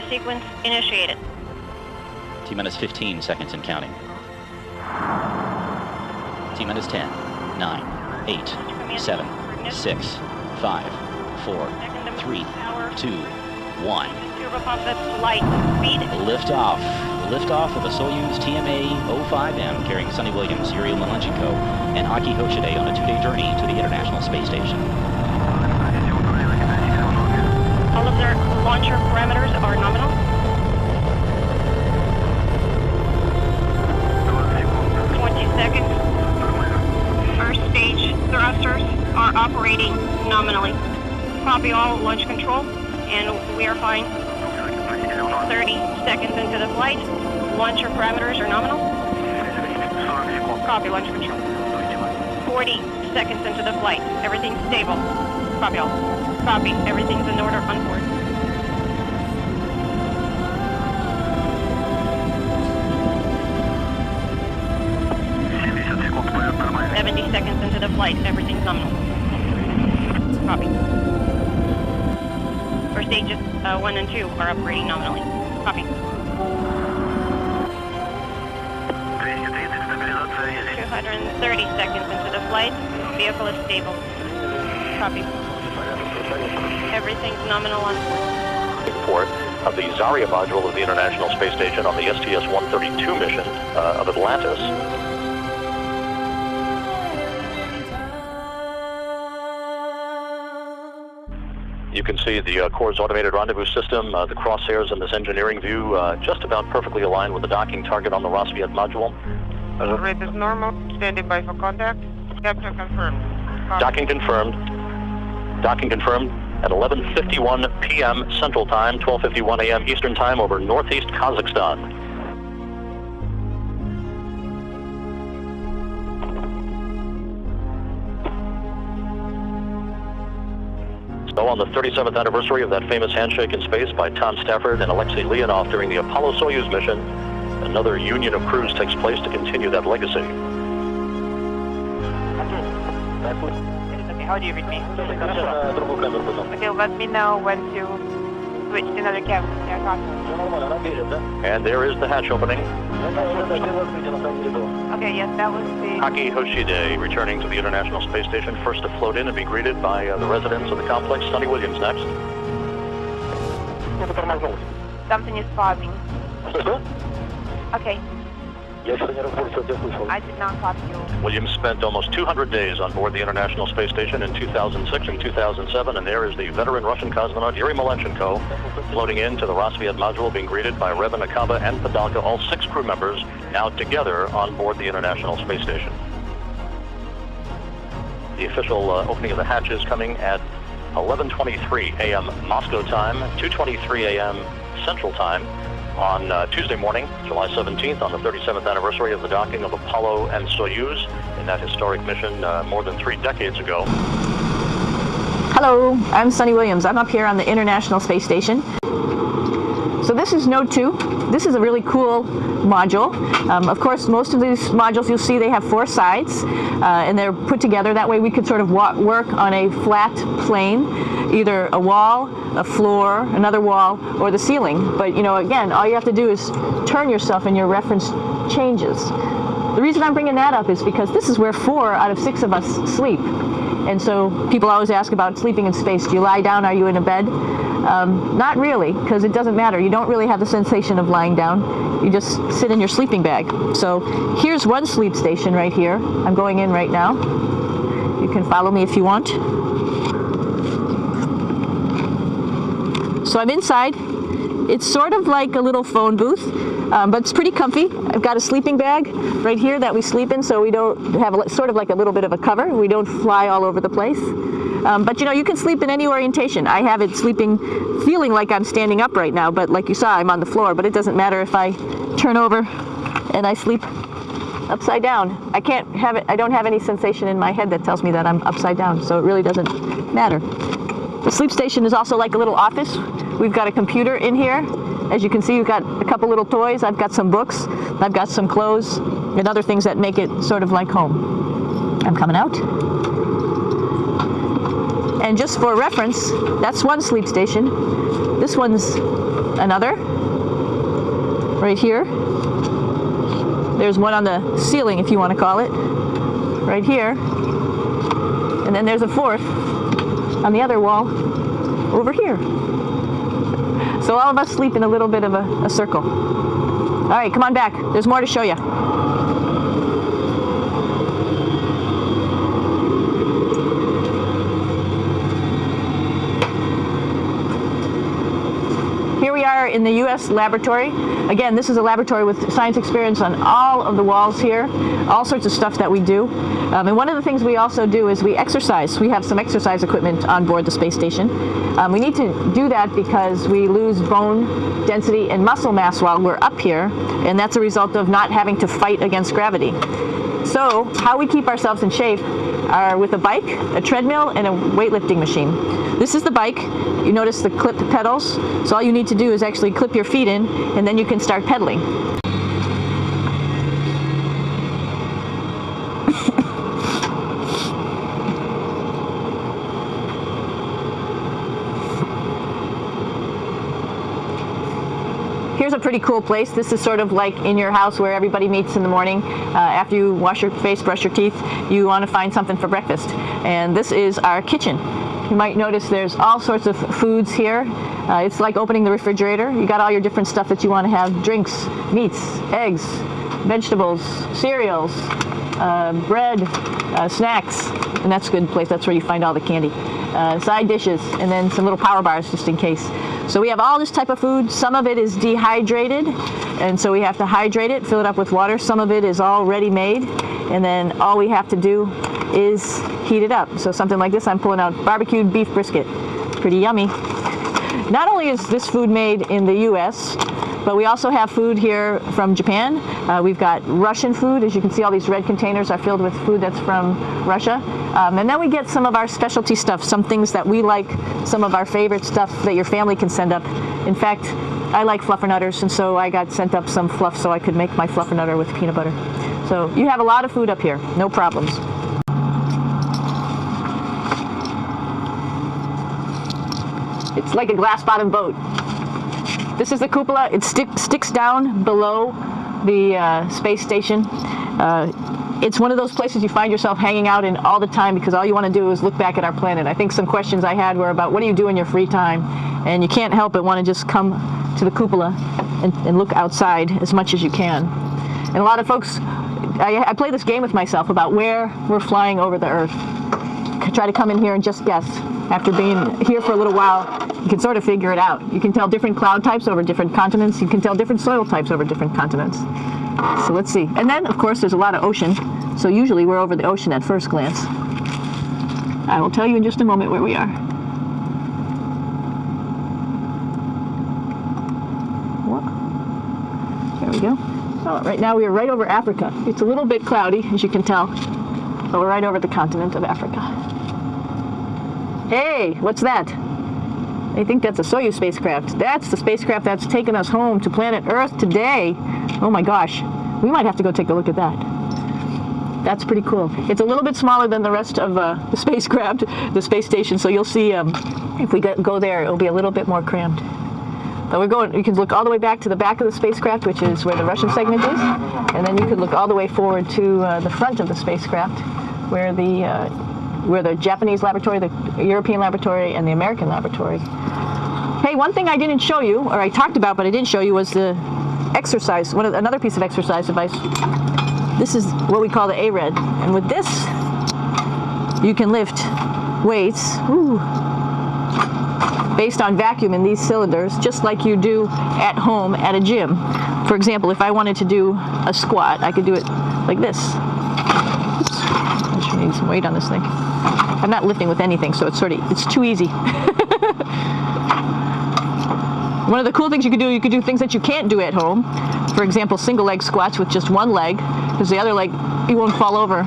Sequence initiated. T-minus 15 seconds and counting. T-minus 10, 9, 8, 7, 6, 5, 4, 3, 2, 1. Turbopump at light speed. Liftoff. Liftoff of the Soyuz TMA-05M carrying Sonny Williams, Yuri Malenchenko, and Aki Hoshide on a 2-day journey to the International Space Station. All of their launcher parameters are nominal. 20 seconds. First stage thrusters are operating nominally. Copy all launch control, and we are fine. 30 seconds into the flight. Launcher parameters are nominal. Copy launch control. 40 seconds into the flight. Everything's stable. Copy all. Copy. Everything's in order on board. Seconds into the flight, everything's nominal. Copy. For stages 1 and 2 are operating nominally. Copy. 230 seconds into the flight, vehicle is stable. Copy. Everything's nominal on board. Of the Zarya module of the International Space Station on the STS-132 mission of Atlantis. You can see the Core's automated rendezvous system, the crosshairs in this engineering view, just about perfectly aligned with the docking target on the Raspet module. Rate is normal, standing by for contact. Capture confirmed. Docking confirmed. Docking confirmed at 11:51 p.m. Central Time, 12:51 a.m. Eastern Time over northeast Kazakhstan. So on the 37th anniversary of that famous handshake in space by Tom Stafford and Alexei Leonov during the Apollo-Soyuz mission, another union of crews takes place to continue that legacy. Okay, how do you read me? Okay, let me know when to switch to another cabin. And there is the hatch opening. Okay, yes, that was the... Aki Hoshide returning to the International Space Station, first to float in and be greeted by the residents of the complex. Sonny Williams next. Something is pausing. Okay. I did not copy you. Williams spent almost 200 days on board the International Space Station in 2006 and 2007, and there is the veteran Russian cosmonaut Yuri Malenchenko floating into the Raspet module, being greeted by Reva Nakaba and Padalka, all 6 crew members now together on board the International Space Station. The official opening of the hatches coming at 11:23 a.m. Moscow time, 2:23 a.m. Central Time, on Tuesday morning, July 17th, on the 37th anniversary of the docking of Apollo and Soyuz in that historic mission more than 3 decades ago. Hello, I'm Sonny Williams. I'm up here on the International Space Station. So this is Node 2. This is a really cool module. Of course, most of these modules you'll see they have 4 sides and they're put together. That way we could sort of work on a flat plane, either a wall, a floor, another wall, or the ceiling. But you know, again, all you have to do is turn yourself and your reference changes. The reason I'm bringing that up is because this is where 4 out of 6 of us sleep. And so people always ask about sleeping in space. Do you lie down? Are you in a bed? Not really, because it doesn't matter. You don't really have the sensation of lying down. You just sit in your sleeping bag. So here's one sleep station right here. I'm going in right now. You can follow me if you want. So I'm inside. It's sort of like a little phone booth, but it's pretty comfy. I've got a sleeping bag right here that we sleep in, so we don't have sort of like a little bit of a cover. We don't fly all over the place. But you know, you can sleep in any orientation. I have it feeling like I'm standing up right now, but like you saw, I'm on the floor, but it doesn't matter if I turn over and I sleep upside down. I don't have any sensation in my head that tells me that I'm upside down, so it really doesn't matter. The sleep station is also like a little office. We've got a computer in here. As you can see, we've got a couple little toys. I've got some books. I've got some clothes and other things that make it sort of like home. I'm coming out. And just for reference, that's one sleep station. This one's another right here. There's one on the ceiling, if you want to call it, right here. And then there's a fourth on the other wall over here. So all of us sleep in a little bit of a circle. All right, come on back. There's more to show you. Here we are in the U.S. laboratory. Again, this is a laboratory with science experience on all of the walls here, all sorts of stuff that we do. And one of the things we also do is we exercise. We have some exercise equipment on board the space station. We need to do that because we lose bone density and muscle mass while we're up here, and that's a result of not having to fight against gravity. So how we keep ourselves in shape are with a bike, a treadmill, and a weightlifting machine. This is the bike. You notice the clipped pedals. So all you need to do is actually clip your feet in, and then you can start pedaling. Here's a pretty cool place. This is sort of like in your house where everybody meets in the morning. After you wash your face, brush your teeth, you want to find something for breakfast. And this is our kitchen. You might notice there's all sorts of foods here. It's like opening the refrigerator. You got all your different stuff that you want to have: drinks, meats, eggs, vegetables, cereals, bread, snacks. And that's a good place. That's where you find all the candy. Side dishes, and then some little power bars just in case. So we have all this type of food. Some of it is dehydrated, and so we have to hydrate it, fill it up with water. Some of it is already made, and then all we have to do is heat it up. So something like this, I'm pulling out barbecued beef brisket. Pretty yummy. Not only is this food made in the U.S., but we also have food here from Japan. We've got Russian food. As you can see, all these red containers are filled with food that's from Russia. And then we get some of our specialty stuff, some things that we like, some of our favorite stuff that your family can send up. In fact, I like fluffernutters, and so I got sent up some fluff so I could make my fluffernutter with peanut butter. So you have a lot of food up here, no problems. It's like a glass-bottom boat. This is the cupola. It sticks down below the space station. It's one of those places you find yourself hanging out in all the time because all you want to do is look back at our planet. I think some questions I had were about what do you do in your free time? And you can't help but want to just come to the cupola and look outside as much as you can. And a lot of folks, I play this game with myself about where we're flying over the Earth. I try to come in here and just guess. After being here for a little while, you can sort of figure it out. You can tell different cloud types over different continents. You can tell different soil types over different continents. So let's see. And then, of course, there's a lot of ocean. So usually we're over the ocean at first glance. I will tell you in just a moment where we are. There we go. Oh, right now we are right over Africa. It's a little bit cloudy, as you can tell, but we're right over the continent of Africa. Hey, what's that? I think that's a Soyuz spacecraft. That's the spacecraft that's taken us home to planet Earth today. Oh my gosh, we might have to go take a look at that. That's pretty cool. It's a little bit smaller than the rest of the spacecraft, the space station, so you'll see if we go there, it'll be a little bit more cramped. But we're going, you can look all the way back to the back of the spacecraft, which is where the Russian segment is, and then you could look all the way forward to the front of the spacecraft, where the Japanese laboratory, the European laboratory, and the American laboratory. Hey, one thing I didn't show you, or I talked about but I didn't show you, was the exercise, another piece of exercise device. This is what we call the ARED, and with this, you can lift weights based on vacuum in these cylinders, just like you do at home at a gym. For example, if I wanted to do a squat, I could do it like this. Oops. I should need some weight on this thing. I'm not lifting with anything, so it's too easy. One of the cool things you could do things that you can't do at home. For example, single leg squats with just one leg, because the other leg, you won't fall over.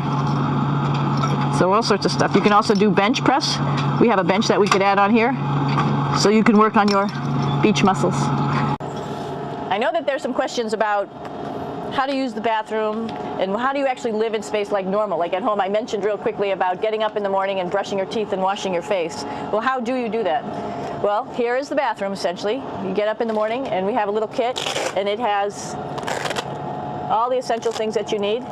So all sorts of stuff. You can also do bench press. We have a bench that we could add on here, so you can work on your beach muscles. I know that there's some questions about how to use the bathroom and how do you actually live in space like normal, like at home. I mentioned real quickly about getting up in the morning and brushing your teeth and washing your face. Well, how do you do that? Well, here is the bathroom, essentially. You get up in the morning, and we have a little kit, and it has all the essential things that you need,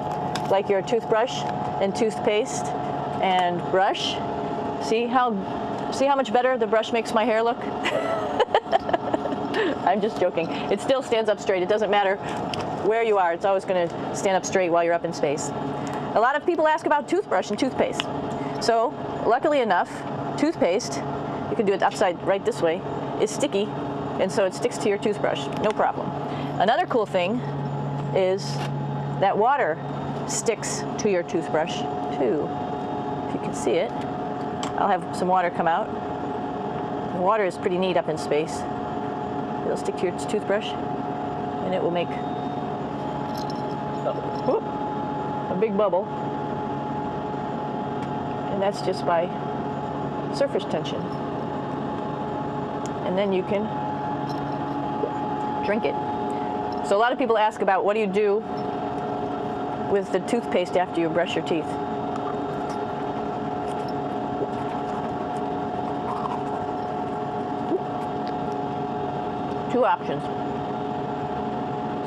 like your toothbrush and toothpaste and brush. See how much better the brush makes my hair look? I'm just joking. It still stands up straight. It doesn't matter where you are. It's always going to stand up straight while you're up in space. A lot of people ask about toothbrush and toothpaste. So, luckily enough, toothpaste, you can do it upside right this way, is sticky, and so it sticks to your toothbrush. No problem. Another cool thing is that water sticks to your toothbrush too. If you can see it, I'll have some water come out. The water is pretty neat up in space. It'll stick to your toothbrush, and it will make a big bubble, and that's just by surface tension. And then you can drink it. So a lot of people ask about what do you do with the toothpaste after you brush your teeth. Two options.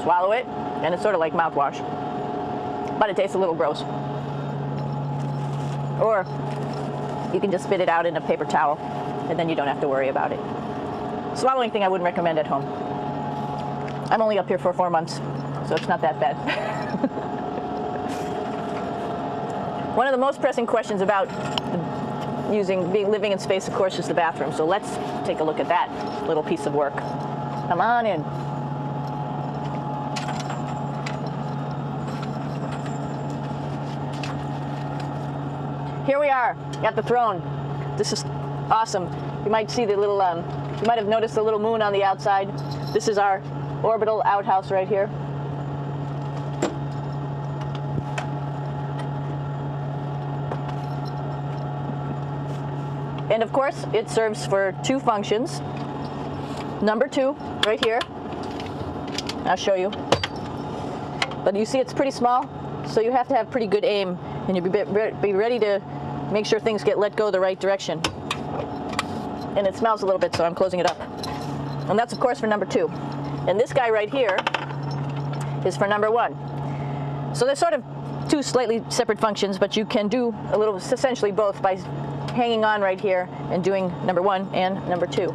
Swallow it, and it's sort of like mouthwash, but it tastes a little gross. Or you can just spit it out in a paper towel, and then you don't have to worry about it. Swallowing thing I wouldn't recommend at home. I'm only up here for 4 months, so it's not that bad. One of the most pressing questions about living in space, of course, is the bathroom. So let's take a look at that little piece of work. Come on in. Here we are at the throne. This is awesome. You might see the little, you might have noticed the little moon on the outside. This is our orbital outhouse right here. And of course, it serves for two functions. Number 2, right here. I'll show you. But you see it's pretty small, so you have to have pretty good aim, and you'll be ready to make sure things get let go the right direction. And it smells a little bit, so I'm closing it up. And that's, of course, for number 2. And this guy right here is for number 1. So there's sort of two slightly separate functions, but you can do a little, essentially both, by hanging on right here and doing number 1 and number 2.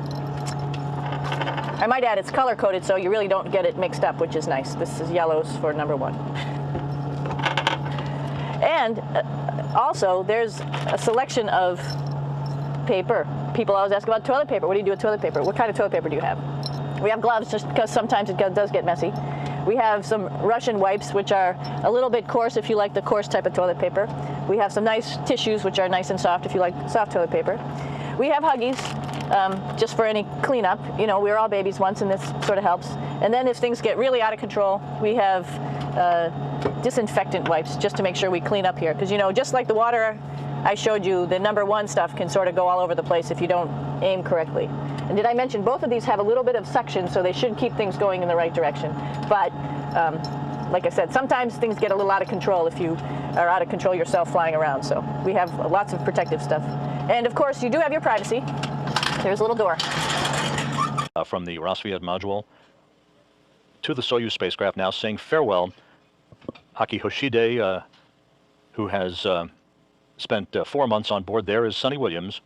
I might add it's color-coded, so you really don't get it mixed up, which is nice. This is yellows for number 1. And also, there's a selection of paper. People always ask about toilet paper. What do you do with toilet paper? What kind of toilet paper do you have? We have gloves, just because sometimes it does get messy. We have some Russian wipes, which are a little bit coarse if you like the coarse type of toilet paper. We have some nice tissues, which are nice and soft if you like soft toilet paper. We have Huggies, just for any cleanup. You know, we were all babies once, and this sort of helps. And then if things get really out of control, we have disinfectant wipes, just to make sure we clean up here. Because, you know, just like the water I showed you, the number 1 stuff can sort of go all over the place if you don't aim correctly. And did I mention both of these have a little bit of suction, so they should keep things going in the right direction. But like I said, sometimes things get a little out of control if you are out of control yourself flying around. So we have lots of protective stuff. And of course, you do have your privacy. There's a little door. From the Rassvet module to the Soyuz spacecraft, now saying farewell. Aki Hoshide, who has spent 4 months on board there, is Sonny Williams.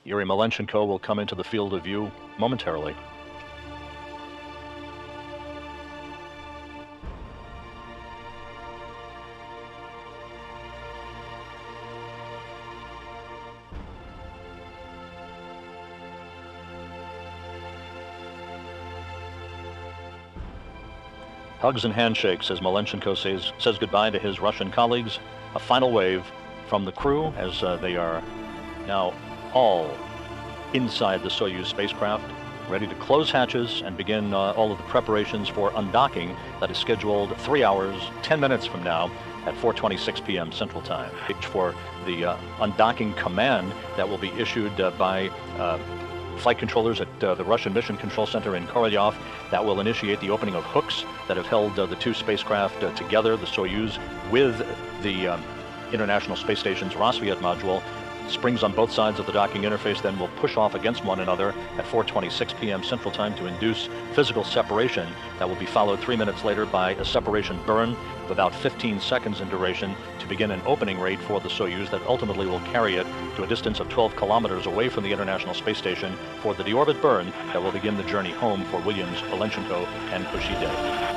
Yuri Malenchenko will come into the field of view momentarily. Hugs and handshakes as Malenchenko says goodbye to his Russian colleagues. A final wave from the crew as they are now all inside the Soyuz spacecraft, ready to close hatches and begin all of the preparations for undocking that is scheduled 3 hours, 10 minutes from now at 4:26 p.m. Central Time. For the undocking command that will be issued by flight controllers at the Russian Mission Control Center in Korolyov. That will initiate the opening of hooks that have held the two spacecraft together, the Soyuz with the International Space Station's Rassvet module. Springs on both sides of the docking interface then will push off against one another at 4:26 p.m. Central Time to induce physical separation. That will be followed 3 minutes later by a separation burn of about 15 seconds in duration to begin an opening rate for the Soyuz that ultimately will carry it to a distance of 12 kilometers away from the International Space Station for the deorbit burn that will begin the journey home for Williams, Olenchenko, and Koshide.